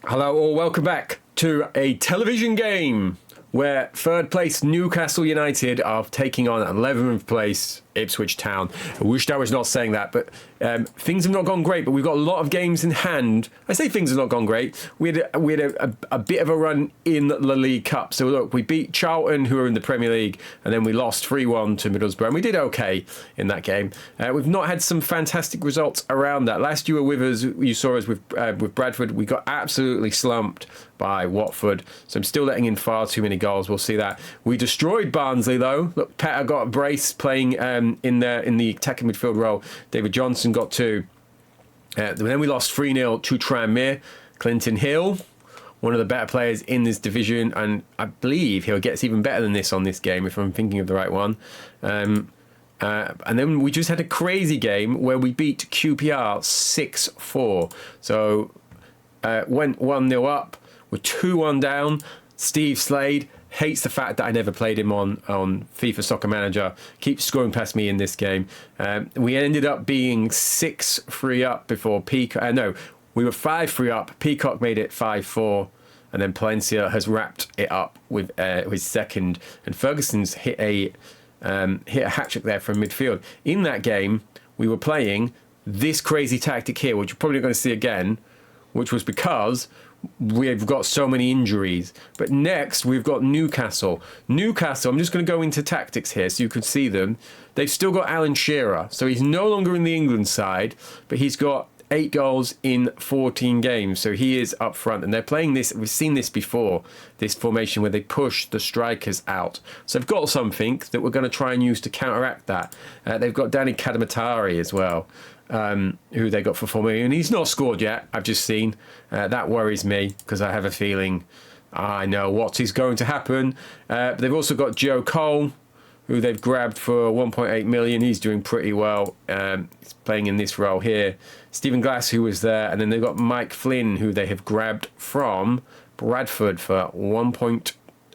Hello all, welcome back to a television game where third place Newcastle United are taking on 11th place Ipswich Town. I wished I was not saying that, but things have not gone great, but we've got a lot of games in hand. I say things have not gone great. We had a bit of a run in the League Cup. So look, we beat Charlton, who are in the Premier League, and then we lost 3-1 to Middlesbrough, and we did okay in that game. We've not had some fantastic results around that. Last year you were with us, you saw us with Bradford. We got absolutely slumped by Watford, so I'm still letting in far too many goals. We'll see that. We destroyed Barnsley though. Look, Petter got a brace playing in the attacking midfield role. David Johnson got 2. Then we lost 3-0 to Tranmere. Clinton Hill, one of the better players in this division, and I believe he gets even better than this on this game if I'm thinking of the right one. And then we just had a crazy game where we beat QPR 6-4. So went 1-0 up. We're 2-1 down. Steve Slade hates the fact that I never played him on FIFA Soccer Manager. Keeps scoring past me in this game. We ended up being 6-3 up before Peacock. No, we were 5-3 up. Peacock made it 5-4. And then Palencia has wrapped it up with his second. And Ferguson's hit a hat-trick there from midfield. In that game, we were playing this crazy tactic here, which you're probably going to see again, which was because we've got so many injuries. But next, we've got Newcastle. Newcastle, I'm just going to go into tactics here so you can see them. They've still got Alan Shearer. So he's no longer in the England side, but he's got 8 goals in 14 games. So he is up front. And they're playing this, we've seen this before, this formation where they push the strikers out. So they've got something that we're going to try and use to counteract that. They've got Danny Kadamatari as well. Who they got for 4 million. He's not scored yet, I've just seen. That worries me because I have a feeling I know what is going to happen. But they've also got Joe Cole, who they've grabbed for 1.8 million. He's doing pretty well. He's playing in this role here. Stephen Glass, who was there. And then they've got Mike Flynn, who they have grabbed from Bradford for 1.1.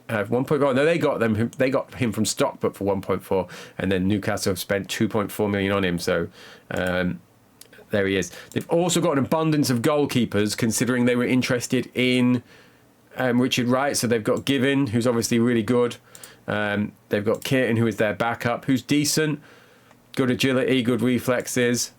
No, they got him from Stockport for 1.4, and then Newcastle have spent 2.4 million on him. So there he is. They've also got an abundance of goalkeepers, considering they were interested in Richard Wright. So they've got Given, who's obviously really good. They've got Keaton, who is their backup, who's decent, good agility, good reflexes.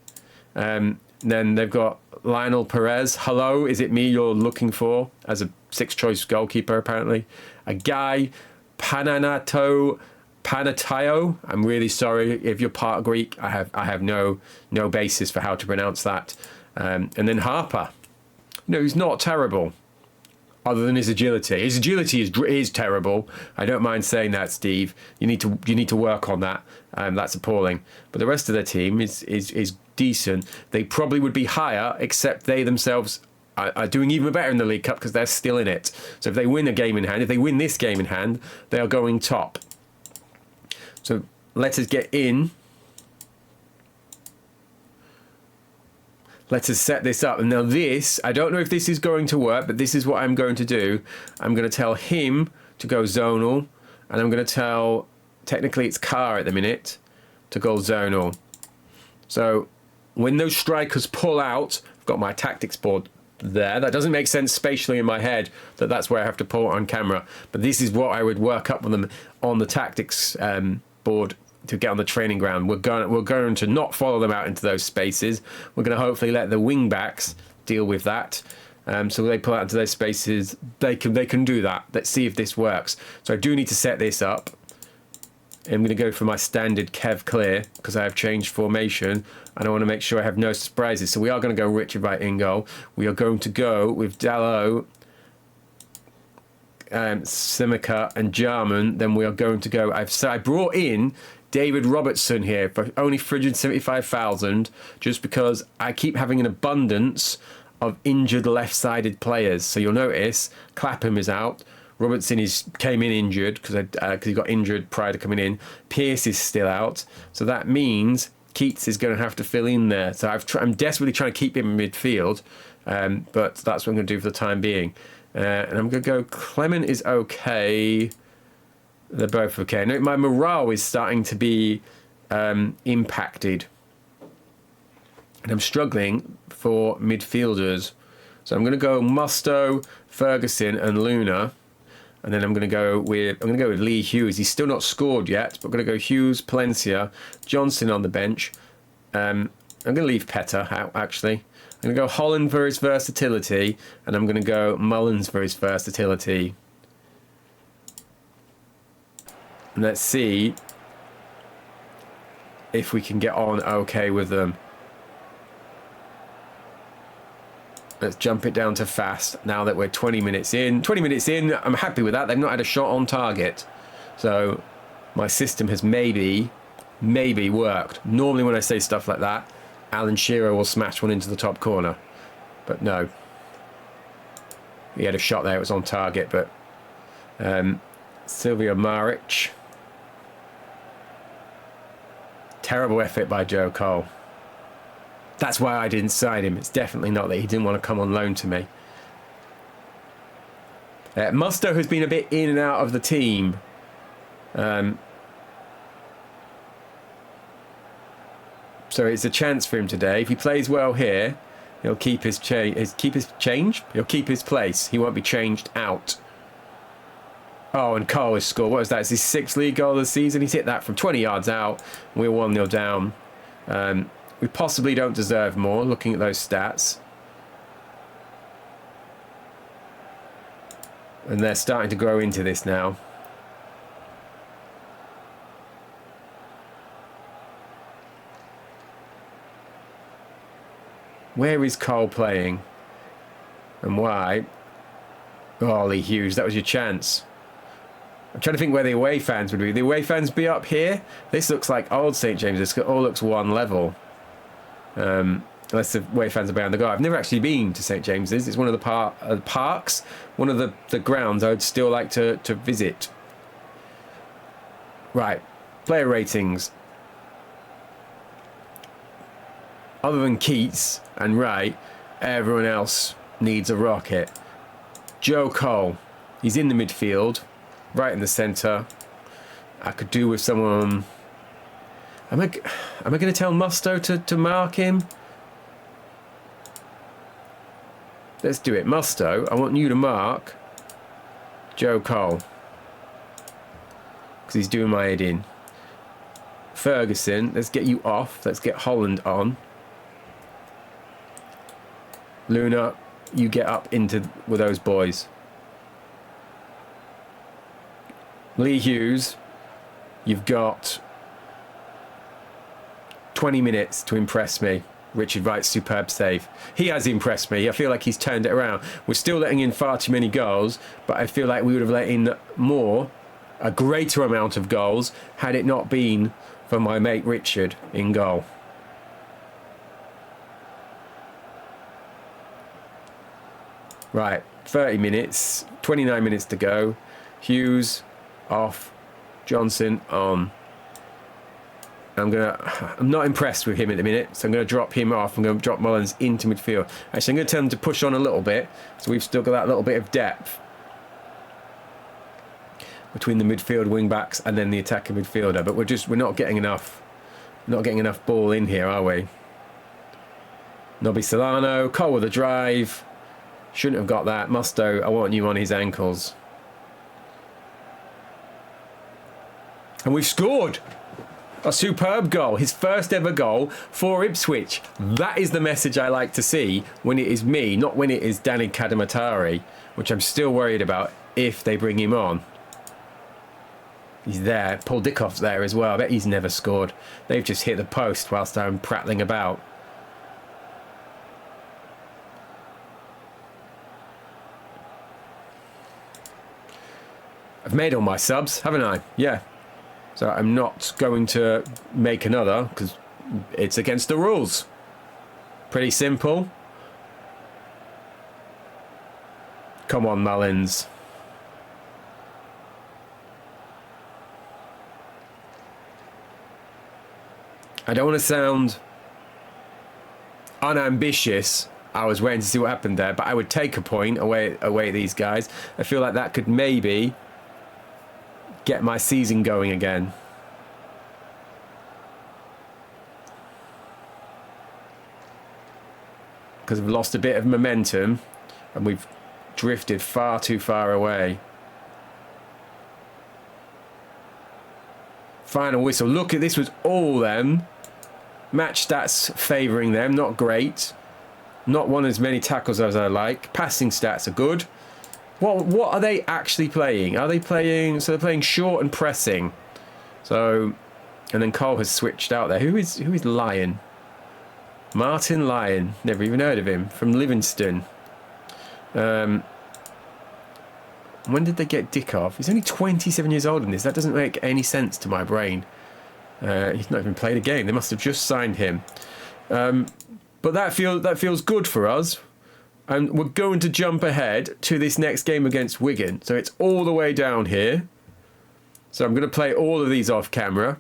Then they've got Lionel Perez. Hello, is it me you're looking for as a 6th choice goalkeeper? Apparently, a guy Panatayo. I'm really sorry if you're part Greek. I have no basis for how to pronounce that. And then Harper. No, he's not terrible, other than his agility. His agility is terrible. I don't mind saying that, Steve. You need to work on that. That's appalling. But the rest of their team is decent. They probably would be higher, except they themselves are doing even better in the League Cup because they're still in it. So if they win a game in hand, if they win this game in hand, they are going top. So let us get in. Let us set this up. And now this, I don't know if this is going to work, but this is what I'm going to do. I'm going to tell him to go zonal, and I'm going to tell, technically it's Carr at the minute, to go zonal. So when those strikers pull out, I've got my tactics board there. That doesn't make sense spatially in my head that's where I have to pull it on camera. But this is what I would work up with them on the tactics board to get on the training ground. We're going to not follow them out into those spaces. We're going to hopefully let the wing backs deal with that. So when they pull out into those spaces, they can do that. Let's see if this works. So I do need to set this up. I'm going to go for my standard Kev clear because I have changed formation and I want to make sure I have no surprises. So we are going to go Richard Wright in goal. We are going to go with Dalot, Simica and Jarman. Then we are going to go, I brought in David Robertson here for only 375,000 just because I keep having an abundance of injured left-sided players. So you'll notice Clapham is out. Robertson came in injured because he got injured prior to coming in. Pearce is still out. So that means Keats is going to have to fill in there. So I'm desperately trying to keep him in midfield, but that's what I'm going to do for the time being. And I'm going to go Clement is okay. They're both okay. Now, my morale is starting to be impacted. And I'm struggling for midfielders. So I'm going to go Musto, Ferguson, and Luna, and then I'm going to go with Lee Hughes. He's still not scored yet, but I'm going to go Hughes, Palencia, Johnson on the bench. I'm going to leave Petter out actually. I'm going to go Holland for his versatility, and I'm going to go Mullins for his versatility. And let's see if we can get on okay with them. Let's jump it down to fast now that we're 20 minutes in. 20 minutes in, I'm happy with that. They've not had a shot on target. So my system has maybe worked. Normally when I say stuff like that, Alan Shearer will smash one into the top corner. But no. He had a shot there, it was on target, but Silvio Maric. Terrible effort by Joe Cole. That's why I didn't sign him. It's definitely not that he didn't want to come on loan to me. Musto has been a bit in and out of the team. So it's a chance for him today. If he plays well here, he'll keep his change. He'll keep his place. He won't be changed out. Oh, and Cole has scored. What was that? It's his 6th league goal of the season. He's hit that from 20 yards out. We're 1-0 down. We possibly don't deserve more, looking at those stats. And they're starting to grow into this now. Where is Cole playing? And why? Oh, Lee Hughes, that was your chance. I'm trying to think where the away fans would be. The away fans be up here? This looks like old St James's. It all looks one level. Unless the away fans are behind the goal. I've never actually been to St James's. It's one of the parks, one of the grounds I would still like to visit. Right, player ratings. Other than Keats and Wright, everyone else needs a rocket. Joe Cole, he's in the midfield, right in the centre. I could do with someone. Am I going to tell Musto to mark him? Let's do it. Musto, I want you to mark Joe Cole. Because he's doing my head in. Ferguson, let's get you off. Let's get Holland on. Luna, you get up into with those boys. Lee Hughes, you've got 20 minutes to impress me. Richard Wright's superb save. He has impressed me. I feel like he's turned it around. We're still letting in far too many goals, but I feel like we would have let in more, a greater amount of goals, had it not been for my mate Richard in goal. Right, 30 minutes, 29 minutes to go. Hughes off, Johnson on. I'm not impressed with him at the minute, so I'm going to drop him off. I'm going to drop Mullins into midfield. Actually, I'm going to tell him to push on a little bit, so we've still got that little bit of depth between the midfield wing backs and then the attacking midfielder. But we're not getting enough ball in here, are we? Nobby Solano, Cole with a drive. Shouldn't have got that. Musto, I want you on his ankles. And we've scored a superb goal, his first ever goal for Ipswich. That is the message I like to see when it is me, not when it is Danny Kadamatari, which I'm still worried about if they bring him on. He's there. Paul Dickoff's there as well. I bet he's never scored. They've just hit the post whilst I'm prattling about. I've made all my subs, haven't I? Yeah. So I'm not going to make another because it's against the rules. Pretty simple. Come on, Mullins. I don't want to sound unambitious. I was waiting to see what happened there, but I would take a point away at these guys. I feel like that could maybe get my season going again. Because I've lost a bit of momentum. and we've drifted far too far away. Final whistle. Look at this, was all them. Match stats favouring them, not great. Not won as many tackles as I like. Passing stats are good. What are they actually playing? Are they playing... So they're playing short and pressing. So... And then Cole has switched out there. Who is Lyon? Martin Lyon. Never even heard of him. From Livingston. When did they get Dickov? He's only 27 years old in this. That doesn't make any sense to my brain. He's not even played a game. They must have just signed him. But that feels good for us. And we're going to jump ahead to this next game against Wigan. So it's all the way down here. So I'm going to play all of these off camera.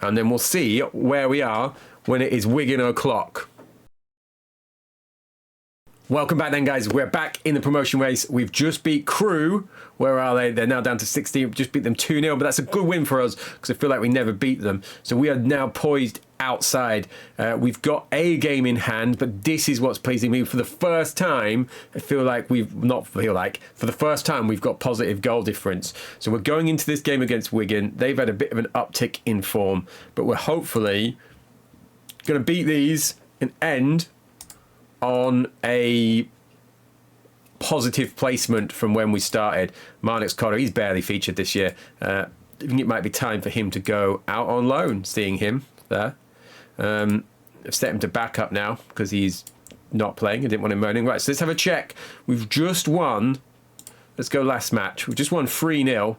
And then we'll see where we are when it is Wigan o'clock. Welcome back then, guys. We're back in the promotion race. We've just beat Crewe. Where are they? They're now down to 16. We've just beat them 2-0, but that's a good win for us because I feel like we never beat them. So we are now poised outside. We've got a game in hand, but this is what's pleasing me. For the first time, for the first time, we've got positive goal difference. So we're going into this game against Wigan. They've had a bit of an uptick in form, but we're hopefully going to beat these and end on a positive placement from when we started. Marnix Cotter, he's barely featured this year. I think it might be time for him to go out on loan, seeing him there. I've set him to backup now because he's not playing. I didn't want him moaning. Right, so let's have a check. We've just won. Let's go last match. We've just won 3-0.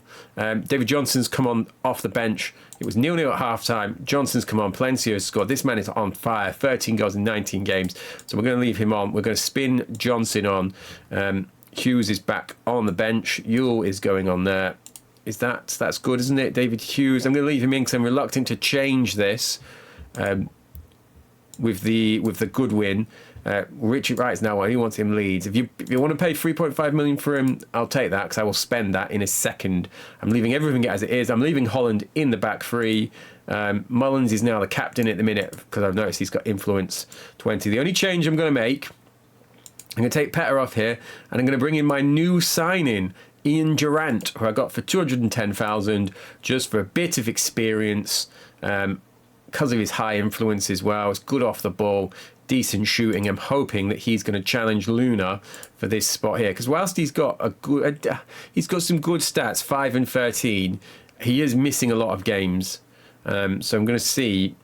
David Johnson's come on off the bench. It was 0-0 at half-time. Johnson's come on. Palencio's scored. This man is on fire. 13 goals in 19 games. So we're going to leave him on. We're going to spin Johnson on. Hughes is back on the bench. Yule is going on there. That's good, isn't it? David Hughes. I'm going to leave him in because I'm reluctant to change this with the good win. Richard Wright's now on. He wants him Leeds. If you want to pay 3.5 million for him, I'll take that because I will spend that in a second. I'm leaving everything as it is. I'm leaving Holland in the back three. Mullins is now the captain at the minute because I've noticed he's got influence 20. The only change I'm going to make, I'm going to take Petter off here and I'm going to bring in my new signing, Ian Durant, who I got for 210,000 just for a bit of experience because of his high influence as well. It's good off the ball. Decent shooting. I'm hoping that he's going to challenge Luna for this spot here because whilst he's got some good stats, 5 and 13, he is missing a lot of games. So I'm going to see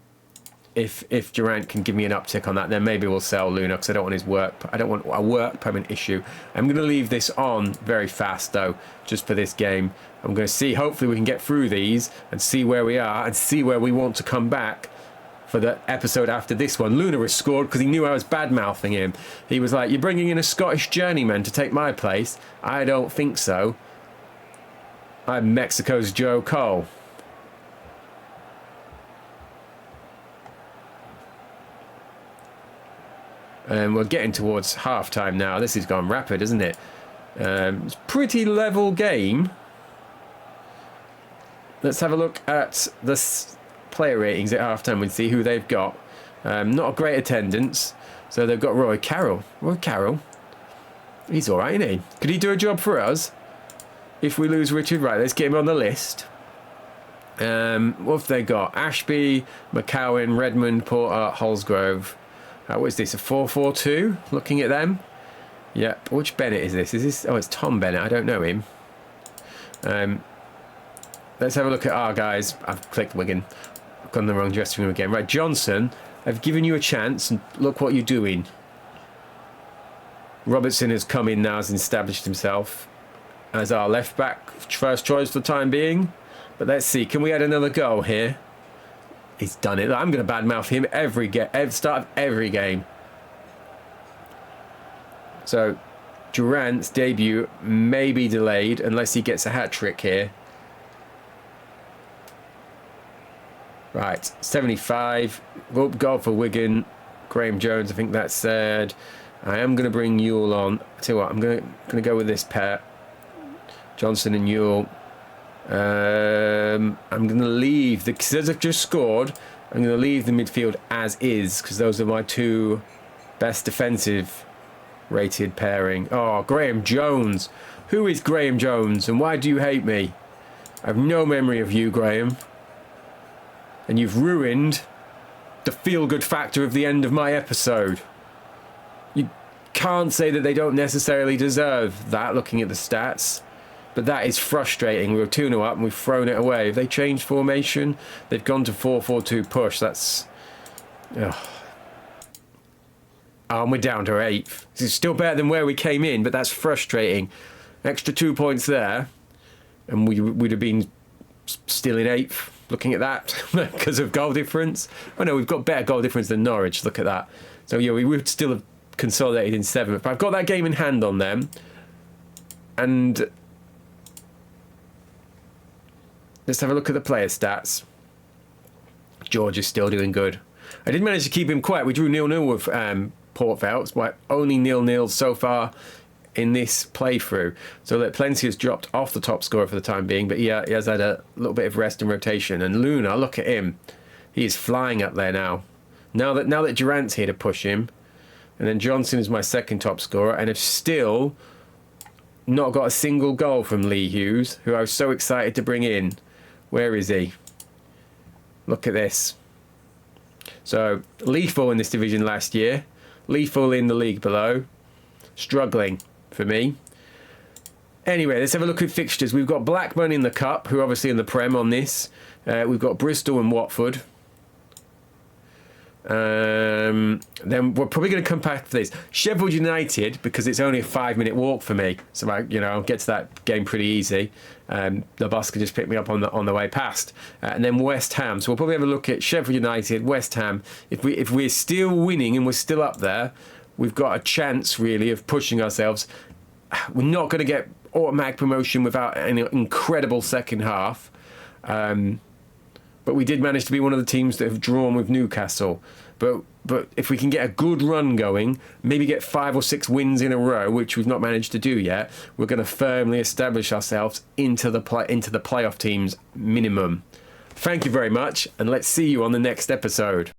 if Durant can give me an uptick on that. Then maybe we'll sell Luna because I don't want his work. I don't want a work permit issue. I'm going to leave this on very fast though, just for this game. I'm going to see. Hopefully we can get through these and see where we are and see where we want to come back. For the episode after this one, Luna has scored because he knew I was bad-mouthing him. He was like, "You're bringing in a Scottish journeyman to take my place?" I don't think so. I'm Mexico's Joe Cole. And we're getting towards half-time now. This has gone rapid, isn't it? It's a pretty level game. Let's have a look at the player ratings at half-time and see who they've got. Not a great attendance. So they've got Roy Carroll. Roy Carroll. He's all right, isn't he? Could he do a job for us? If we lose Richard, right, let's get him on the list. What have they got? Ashby, McCowan, Redmond, Porter, Holsgrove. What is this, a 4-4-2? Looking at them. Yep. Which Bennett is this? Is this? Oh, it's Tom Bennett. I don't know him. Let's have a look at our guys. I've clicked Wigan. I've gone the wrong dressing room again. Right, Johnson, I've given you a chance, and look what you're doing. Robertson has come in now, has established himself as our left back first choice for the time being. But let's see, can we add another goal here? He's done it. I'm going to badmouth him every start of every game. So Durant's debut may be delayed unless he gets a hat-trick here. Right, 75. Goal for Wigan. Graham Jones, I think that's said. I am going to bring Yule on. I tell you what, I'm going to go with this pair. Johnson and Yule. I'm going to leave, because I've just scored, I'm going to leave the midfield as is, because those are my two best defensive rated pairing. Oh, Graham Jones. Who is Graham Jones and why do you hate me? I have no memory of you, Graham. And you've ruined the feel-good factor of the end of my episode. You can't say that they don't necessarily deserve that, looking at the stats. But that is frustrating. We were 2-0 up and we've thrown it away. Have they changed formation? They've gone to 4-4-2 push. That's... Oh. And we're down to 8th. It's still better than where we came in, but that's frustrating. Extra 2 points there. And we'd have been still in 8th, looking at that, because of goal difference. Oh no, we've got better goal difference than Norwich. Look at that. So yeah, we would still have consolidated in 7th. But I've got that game in hand on them. And... let's have a look at the player stats. George is still doing good. I did manage to keep him quiet. We drew 0-0 with Port Vale. It's only 0-0 so far in this playthrough. So that Plenty has dropped off the top scorer for the time being, but yeah, he has had a little bit of rest and rotation. And Luna, look at him. He is flying up there now. Now that Durant's here to push him. And then Johnson is my second top scorer and have still not got a single goal from Lee Hughes, who I was so excited to bring in. Where is he? Look at this. So, lethal in this division last year. Lethal in the league below. Struggling for me. Anyway, let's have a look at fixtures. We've got Blackburn in the Cup, who are obviously in the Prem on this. We've got Bristol and Watford. Then we're probably going to come back to this. Sheffield United, because it's only a 5-minute walk for me, so I'll get to that game pretty easy. The bus can just pick me up on the way past. And then West Ham. So we'll probably have a look at Sheffield United, West Ham. If we're still winning and we're still up there, we've got a chance really of pushing ourselves. We're not going to get automatic promotion without an incredible second half. But we did manage to be one of the teams that have drawn with Newcastle. But if we can get a good run going, maybe get 5 or 6 wins in a row, which we've not managed to do yet, we're going to firmly establish ourselves into the playoff teams minimum. Thank you very much, and let's see you on the next episode.